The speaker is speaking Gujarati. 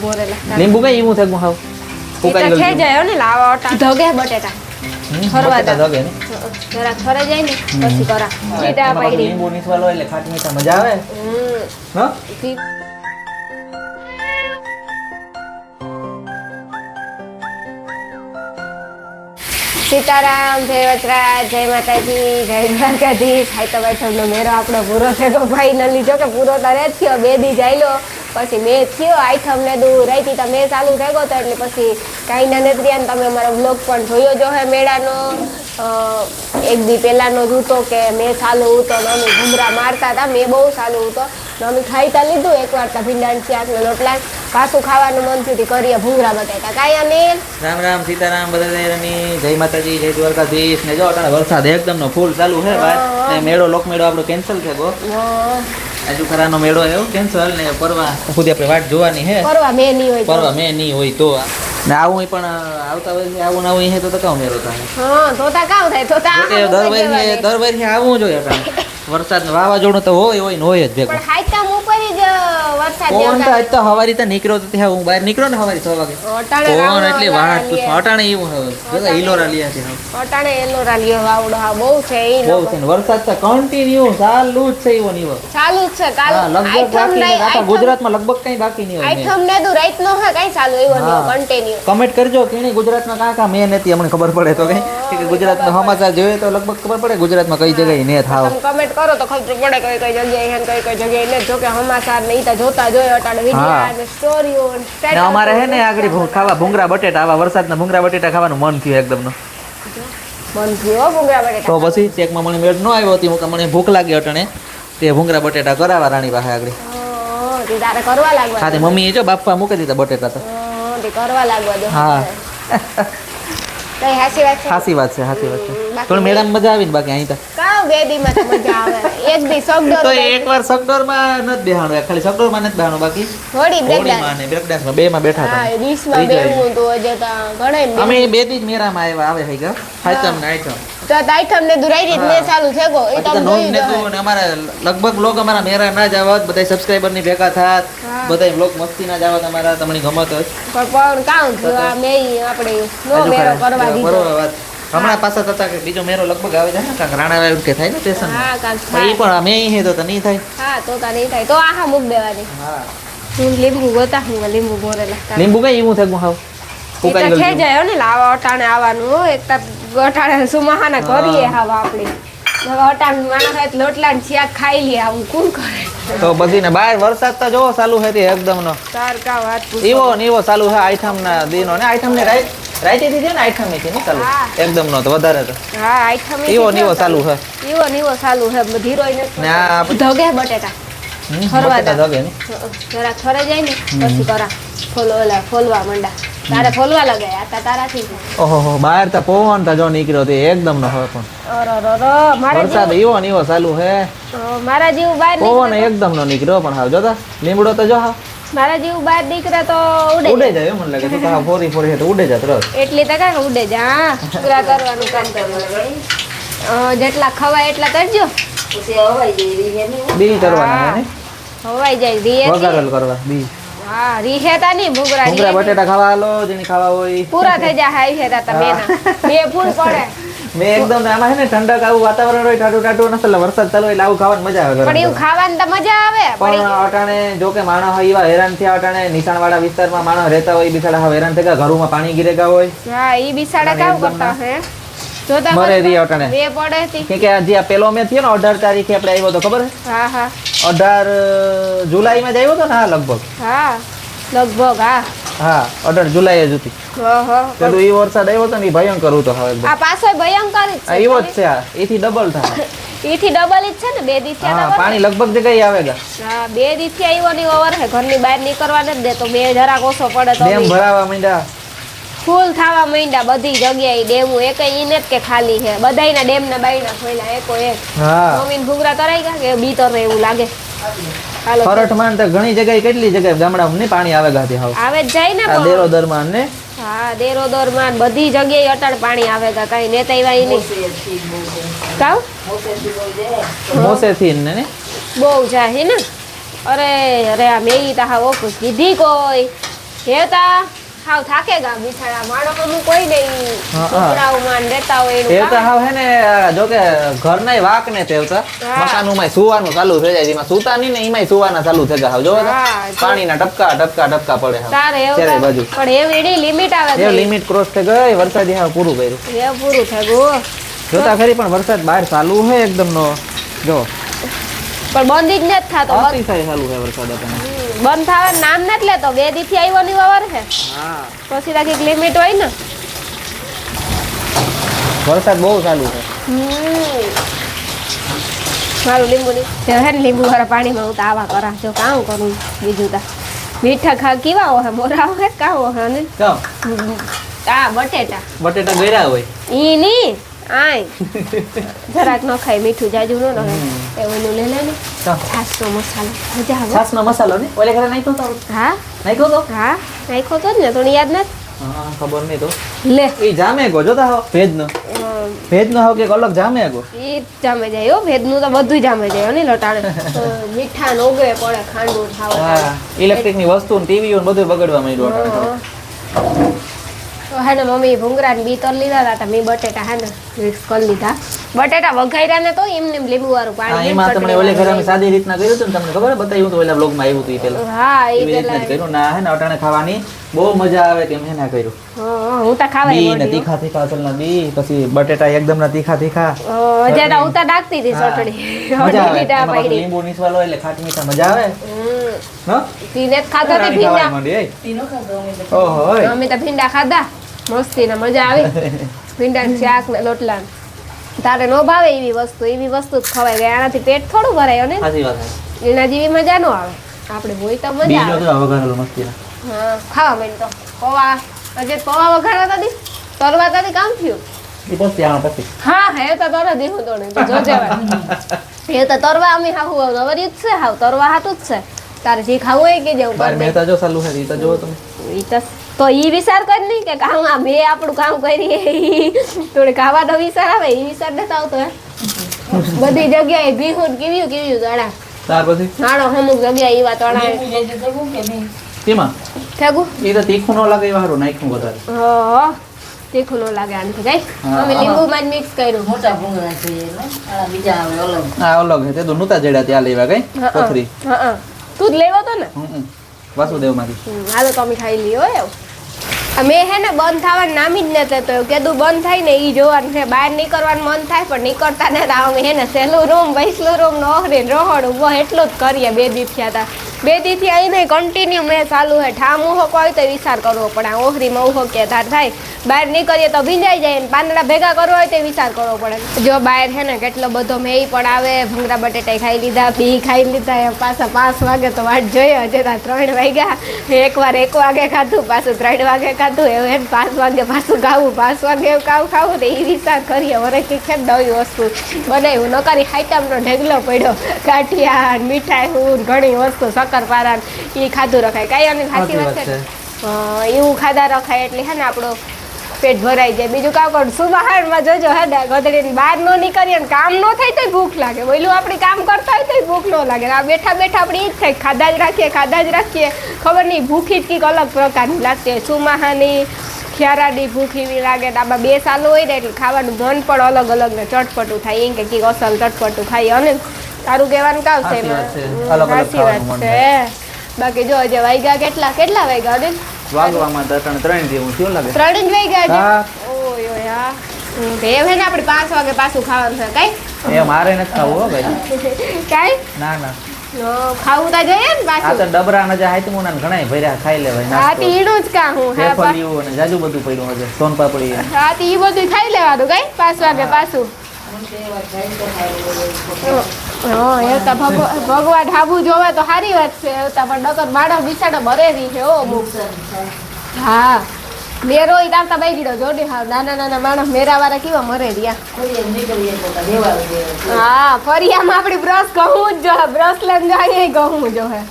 બોરેલા લીંબુ કઈ ઈમું થાય હાવ ઉકાઈ ગયું થઈ જાય ને લાવા ઓટા ધગે બટેટા ફરવા ધગે ને જરા ફરે જાય ને પછી કરા સીટા પાડી લીંબુ નીસવાલો એટલે ખાટી મીઠા મજા આવે હા સીતારામ જય વચરાજ જય માતાજી જય દ્વારકાધીશ હાઈ તો ભાઈ નો મેરો આપણો પૂરો થયો ફાઇનલી જો કે પૂરો તારે થયો 2 દી જાયલો પછી મેં થયો આઈટમ ને દૂર રહી તો મેં ચાલુ થઈ ગયો તો એટલે પછી કાંઈ ના નથી રહ્યા ને તમે અમારો બ્લોગ પણ જોયો જો હે મેળાનો એક દી પહેલાનો જ હતો કે મેં ચાલુ હતો ને અમે ઘૂમરા મારતા હતા મેં બહુ ચાલુ હતો ને અમે ખાઈતા લીધું એકવાર તો ભીંડાની શાક ને રોટલા પાછું ખાવાનું મન થયું કરીએ ભૂંગરા બટાકા કાંઈ અનિલ રામ રામ સીતારામ બધાની જય માતાજી જય દ્વારકાધીશ ને જો અટાણે વરસાદ એકદમ નો ફૂલ ચાલુ છે ભાઈ ને મેળો લોક મેળો આપણો કેન્સલ થઈ ગયો આજુ ખરાનો મેળો આવ્યો કેન્સલ ને પરવા ખુદ આપણે વાટ જોવાની છે પરવા મેં નહીં હોય તો ને આવું પણ આવતા વર્ષે આવું ના હોય તો કાવ મેળો થાય હા તો તા કાવ થાય તો તા દર વર્ષે આવવું જોઈએ અટાણે વરસાદ વાવાઝોડું તો હોય ને હોય જ ભેગું પણ હાઈતામ ઉપર જ વરસાદ કોણ તો આજ તો હવારી તો નીકળ્યો તો ત્યાં હું બહાર નીકળ્યો ને હવારી 6 વાગે કોણ એટલે વાટ તું અટાણે એવું હવે જોતા ઈલોરા લ્યા છે અટાણે ઈલોરા લ્યો વાવડો હા બહુ છે ઈ બહુ છે ને વરસાદ તો કન્ટિન્યુ ચાલુ જ છે ઈવો ચાલુ જ છે કાલ લગભગ બાકી નહીં આખા ગુજરાતમાં લગભગ કઈ બાકી નહીં હોય આઈટમ ને દુ રાત નો હે કઈ ચાલુ એવો નહીં કન્ટિન્યુ કમેન્ટ કરજો કેણી ગુજરાતમાં કાકા મેં નથી અમને ખબર પડે તો કઈ કે ગુજરાતનો સમાચાર જોઈએ તો લગભગ ખબર પડે ગુજરાતમાં કઈ જગ્યાએ ને થાવ કમેન્ટ કરો તો ખબર પડે કઈ કઈ જગ્યાએ હે કઈ જગ્યાએ એટલે જો કે સમાચાર નહીં તો જોતા જોયો અટાડે વિડિયો અને સ્ટોરીઓ ને અમારે હે ને આગળ ખાવા ભૂંગરા બટેટા આવા વરસાદના ભૂંગરા બટેટા ખાવાનું મન થયું એકદમ નો મન થયો ભૂંગરા બટેટા તો પછી ચેકમાં મને મેળ ન આવ્યો હતી હું મને ભૂખ લાગી અટાણે તે ભૂંગરા બટેટા કરાવા રાણી પાસે આગળ તે તારે કરવા લાગવા ખાતે મમ્મીએ જો બાફવા મૂકી દીધા બટેટા તો તે કરવા લાગવા દો હા કઈ હાસી વાત છે પણ મેડમ મજા આવી ને બાકી અહીં તો કાવ બેદીમાં તો મજા આવે એક દી સગડોર તો એકવાર સગડોરમાં નથી બેહાણો ખાલી સગડોરમાં નથી બેહાણો બાકી થોડી બ્રેક ડાન્સમાં બે માં બેઠા હતા હા રીસમાં બેહવું તો જતા ઘણા અમે બે દી જ મેરામાં આવ્યા આવે હઈ ગયા આઈટમ ને આઈટમ તો આઈટમ ને દુરાઈ રીત ને ચાલુ છે ગો એ તમે જોઈ લો ને અમારા લગભગ બ્લોગ અમારા મેરા ના જાવત બધા સબસ્ક્રાઇબર ની ભેગા થાત બધા બ્લોગ મસ્તી ના જાવત અમારા તમને ગમત જ પણ કાઉન્ટ મે આપણે નો મેરો કરવા દીધો હમણાં પાછા થતા કે બીજો મેરો લગભગ આવે છે ને કાંક રાણા વાયુ કે થાય ને સ્ટેશન હા કાંક એ પણ અમે હે તો નહીં થાય હા તો તા નહીં થાય તો આહા મુક દેવાની હા હું લીંબુ ગોતા હું લીંબુ બોરેલા લીંબુ કઈ ઈમું થાય હાવ ઉકાઈ ગયું થઈ જાય ને લાવા અટાણે આવવાનું એક તા અટાણે સુમાહાના કરીએ હાવા આપણે હવે અટાણ માણસ લોટલા ને શાક ખાઈ લે આવું કોણ કરે તો પછી ને બહાર વરસાદ તો જોવો ચાલુ છે એકદમ નો તાર કા વાત એવો ને એવો ચાલુ છે આઈટમ ના દિનો ને આઈટમ ને રાઈટી થી છે ને આઈટમ ની છે ને ચાલુ એકદમ નો તો વધારે તો હા આઈટમ એવો ને એવો ચાલુ છે એવો ચાલુ છે ધીરોય ને આ ધગે બટેટા ફરવા ધગે ને જરા ફરે જાય ને પછી કરા ફોલવા મંડા તારે ફોલવા લગાય આ તારાથી ઓહો બહાર તો પવન તો જો નીકળ્યો તે એકદમ નો હોય પણ મારા વરસાદ એવો ને એવો ચાલુ છે મારા જીવ બહાર પવન એકદમ નો નીકળ્યો પણ હાવ જોતા લીમડો તો જો હાવ મારા જીવ બહાર નીકળે તો ઉડે જાય મને લાગે તો હાવ ફોરી છે તો ઉડે જાય તરત એટલી તો કાંઈ ઉડે જાય હા પૂરા કરવાનું કામ કરવાનું જેટલા ખવાય એટલા કરજો પછી હવાઈ જાય બી કરવાના ને હવાઈ જાય રીહે વઘારેલ કરવા બી હા રીહે તા ની ભૂંગરા બટેટા ખાવા હાલો જેની ખાવા હોય પૂરા થઈ જાય હાઈ હે તા બેના બે ફૂલ પડે મે એકદમ આમાં છે ને ઠંડક આવું વાતાવરણ હોય ટાટું નસલ વરસાદ ચાલુ એટલે આવું ખાવાની મજા આવે પણ એવું ખાવાની તો મજા આવે પણ અટાણે જો કે માણસ હોય એવા હેરાન થયા અટાણે નિશાણવાળા વિસ્તારમાં માણસ રહેતા હોય બિચારા હવે હેરાન થઈ ગયા ઘરોમાં પાણી ગીરે ગયા હોય હા ઈ બિચારા કામ કરતા હે જોતા મરે રી અટાણે બે પડે હતી કે આજે આ પેલો મે થયો ને 18 તારીખે આપણે આવ્યો તો ખબર હે હા હા 18 જુલાઈમાં જ આવ્યો તો ને હા લગભગ હા 18 જુલાઈ જ હતી તો ઈ વરસાદ આવ્યો તો ને ભયંકર હતો હવે આ પાછો ભયંકર જ છે એવો જ છે આ એથી ડબલ થાય એથી ડબલ જ છે ને બે દિવસ હા પાણી લગભગ જગ્યાએ આવેગા હા બે દિવસ થી આવ્યો ની ઓવર હે ઘરની બહાર નીકળવા નથી દેતો બે જરાક ઓછો પડે તો ડેમ ભરાવા માંડ્યા ફૂલ થવા માંડ્યા બધી જગ્યાએ ડેમ એક ઈ ને કે ખાલી છે બધાયના ડેમ ના બાયના ખોલ્યા એકો એક હા મમ્મીને ભૂંગરા કરાઈ ગયા કે બીતર ને એવું લાગે ખરઠમાં તો ઘણી જગ્યાએ કેટલી જગ્યાએ ગામડામાં ને પાણી આવે ગાતી હાવ આવે જ જાય ને દેરોદરમાં ને હા દેરોદરમાં બધી જગ્યાએ અટાડ પાણી આવે ગા કાઈ નેતા વાઈ નહીં કાવ મોસેથી ને બહુ જાય ને અરે આ મેઈ તા હા ઓકું કીધી કોઈ હેવતા હાવ થાકે ગા બિચારા માણસ અમુક કોઈ નહીં હા. છોકરાઓમાં ને રહેતા હોય એનું તેવતા કામ. હાવ હે ને જો કે ઘરના વાક ને તેવતા હા. મકાનોમાં સુવાનું ચાલુ થઈ જાય જેમાં સુતા નહીં ને એમાંય સુવાના ચાલુ થઈ જાય જો હા, જો. પાણીના ટપકા ટપકા ટપકા પડે હાવ. તારે એવું ચારે કામ. બાજુ પણ એવી એની લિમિટ આવે એ છે લિમિટ ક્રોસ થઈ ગઈ વરસાદી હાવ પૂરું કર્યું એ પૂરું થઈ ગયું જોતા ખરી પણ વરસાદ બહાર ચાલુ હે એકદમ નો જો પણ બંધ જ નથી થતો અતિશય ચાલુ છે વરસાદ આપણને બંધ થવાનું નામ નથી લેતો 2 દીથી આવ્યો ની વર છે હા પછી તાકી લિમિટ હોય ને વરસાદ બહુ ચાલુ છે મારું લીંબુ હે ને લીંબુ વાળા પાણીમાં હું તો આવા કરા જો કામ કરું બીજું તા મીઠા ખા કેવા હોય મોરા હોય કાં હોય ને જો આ બટેટા બટેટા ગળ્યા હોય ઈ ની આય જરાક ન ખાય મીઠું જાજુ ન નખાય એવું નું લે ને જો છાસનો મસાલો મજા આવે છાસનો મસાલો ને ઓલે ઘરે નાખ્યો તો હા નાખ્યો તો હા નાખ્યો તો જ ને થોડી યાદ નથી હા ખબર નહીં તો લે એ જામે ગો જોતા હો ભેજનો હો કે અલગ જામે ગો એ જામે જાય હો ભેદનું તો બધું જામે જાય ને લટાણે મીઠા નો ઓગળે પડે ખાંડું ખાવ હા ઇલેક્ટ્રિક ની વસ્તુ ને ટીવી ને બધું બગડવા માંડ્યું અટાણે. તો હે ને મમ્મી ભૂંગરા ને બી તર લીધા હતા મેં બટેટા હે ને મિક્સ કરી લીધા બટેટા વઘાર્યા ને તો એમને એમ લીંબુ વાળું હા પાણી એમાં તમને ઓલે ઘરે અમે સાદી રીતના કર્યું હતું ને તમને ખબર બતાવ્યું તો ઓલા બ્લોગ માં આવ્યું હતું એ પેલા હા એ એવી રીતના જ પેલા કર્યું ના હે ને અટાણે ખાવાની બહુ મજા આવે તેમ હે ના કર્યું હું તો ખાવાય બી ને મોઢી, હો. તીખા તીખા અસલના બી પછી બટેટા એકદમ ના તીખા તીખા હજે તો ઉતા નાખતી હતી હા. ચટણી મજા આવે મીઠા એમાં પાછું પાડી લીંબુ નીસવાલો એટલે ખાટી મીઠા મજા આવે હો પીને જ ખાધા તે રાણી ખાવા ભીંડા માંડી એ ઓહો ઓય. અમે તો ભીંડા ખાધા મસ્તી ને મજા આવી ભીંડા ને શાક ને લોટલા ને. તારે નો ભાવે એવી વસ્તુ જ ખવાય ગયા આનાથી પેટ થોડું ભરાય ને સાચી વાત છે એના જેવી મજા નો આવે આપણે હોય તો મજા બીજો આવે તો વઘારેલો મસ્તી હા ખાવા માંડ તો પૌવા અજે પૌવા વઘારા હતી તરવા હતી કામ થયું એ પછી આમાં પછી હા હે તો તર દીધું તો ને તો જોજે હવે. એ તો તરવા અમે હાહુ નવરી જ છે હાવ તરવા હાટું જ છે તારે જે ખાવું હોય કે જેવું બાર કર દે મહેતા જો ચાલુ છે ઈ તો જોવો તમે ઈ તો ઈ વિચાર કર નહીં કે કામ આ બે આપણું કામ કરીએ ઈ થોડી ખાવાનો વિચાર આવે ઈ વિચાર નથી આવતો હે બધી જગ્યાએ ભીહું કેવ્યું ગળા ત્યાર પછી નાણો અમુક જગ્યાએ એવા તળાય કેમાં ઠેગું એ તો તીખું ન લાગે એ હારું નાખ્યું વધારે હા તીખું ન લાગે આનાથી કઈ હા, અમે હા. લીંબુમાં જ મિક્સ કર્યું મોટા ભૂંગળા જોઈએ ને આ બીજા આવે અલગ આ અલગ છે તે તો નૂતા જડ્યા ત્યાં લેવા કઈ હા, કોથરી હા, હા. તું જ લેવો તો ને વાસુદેવ માંથી હાલો તો અમે ખાઈ લીધો એવું મેં હે ને બંધ થવાનું નામ જ નથી તો કીધું બંધ થાય ને એ જોવાનું છે બહાર નીકળવાનું મન થાય પણ નીકળતા ને અમે હે ને સહેલું રૂમ વૈસલું રૂમ નો ઓહરીને રોહડ ઉભો એટલું જ કરીએ 2 દી થયા હતા 2 દી થી અહીં નહીં કન્ટિન્યુ મેં ચાલુ હે ઠામ ઉહો કોઈ તો વિચાર કરવો પડે આ ઓહરીમાં ઉહો કે ધાર થાય બહાર નીકળીએ તો ભીંજાઈ જાય ને પાંદડા ભેગા કરવો હોય તો વિચાર કરવો પડે જો બહાર હે ને કેટલો બધો મેં પણ આવે ભૂંગળા બટેટા ખાઈ લીધા બી ખાઈ લીધા એમ પાછા 5 વાગે તો વાટ જોઈએ હજે 3 વાગ્યા એકવાર 1 વાગે ખાધું પાછું 3 વાગે ખાધું એવું એને 5 વાગે પાછું ખાવું 5 વાગે એવું ખાવું તો એ વિચાર કરીએ વરેથી છે નવી વસ્તુ બનાવ્યું નકારી આઈટમનો ઢગલો પડ્યો ગાંઠિયા મીઠાઈ ઘણી વસ્તુ શક્કરપારા એ ખાધું રખાય કાંઈ અને સાચી વાત છે એવું ખાધા રખાય એટલે હે ને આપણો પેટ ભરાઈ જાય બીજું કામ કરું સુબહારમાં જોજો હે ને ગધડીને બહાર ન નીકળીએ ને કામ ન થાય તો ભૂખ લાગે બોલું આપણે કામ કરતા હોય તો ભૂખ ન લાગે આ બેઠા બેઠા આપણે એ જ થાય ખાધા જ રાખીએ ખબર નહીં ભૂખી જ કંઈક અલગ પ્રકારની લાગતી હોય સુમાહાની ખ્યારાની ભૂખ એવી લાગે ને આમાં 2 સાલો હોય ને એટલે ખાવાનું મન પણ અલગ ને ચટપટું થાય એમ કે કંઈક અસલ ચટપટું ખાઈએ અને તારું કહેવાનું કામ છે સાચી વાત છે. એમાં અલગ અલગ સાચી વાત ખાવાનું મન છે બાકી જો હજે વાગ્યા કેટલા વાગ્યા ને વાગવામાં તો 3 જેવું થયું લાગે 3 જ વાગ્યા છે હા ઓય ઓય હા એમ હે ને આપણે 5 વાગે પાછું ખાવાનું છે કાઈ એ મારે નથી ખાવું હો ભાઈ કાઈ ના ખાવું તો જોઈએ ને આ પાછું તો ડબરા ને જે હાથમું ના ઘણા ભર્યા ખાઈ લેવાય હા નાસ્તો તીણું જ કા હું હા વેફળિયું અને જાજુ બધું પડ્યું હશે સોન પાપડી હા ઈ બધું ખાઈ લેવાનું કાઈ 5 વાગે પાછું હા એ તો ભગવાન હાબુ જોવે તો સારી વાત છે એ તો પણ ડકર માણસ બિચારો બરેરી છે ઓ અમુક હા મેરો ઈ તારતા બાઈ ગયો જોડી હા નાના માણસ મેરા વાળા કેવા મરે રહ્યા હા ફરિયામાં આપણી બ્રશ કહું જ જો બ્રશ લઈને જાય કહું જો હે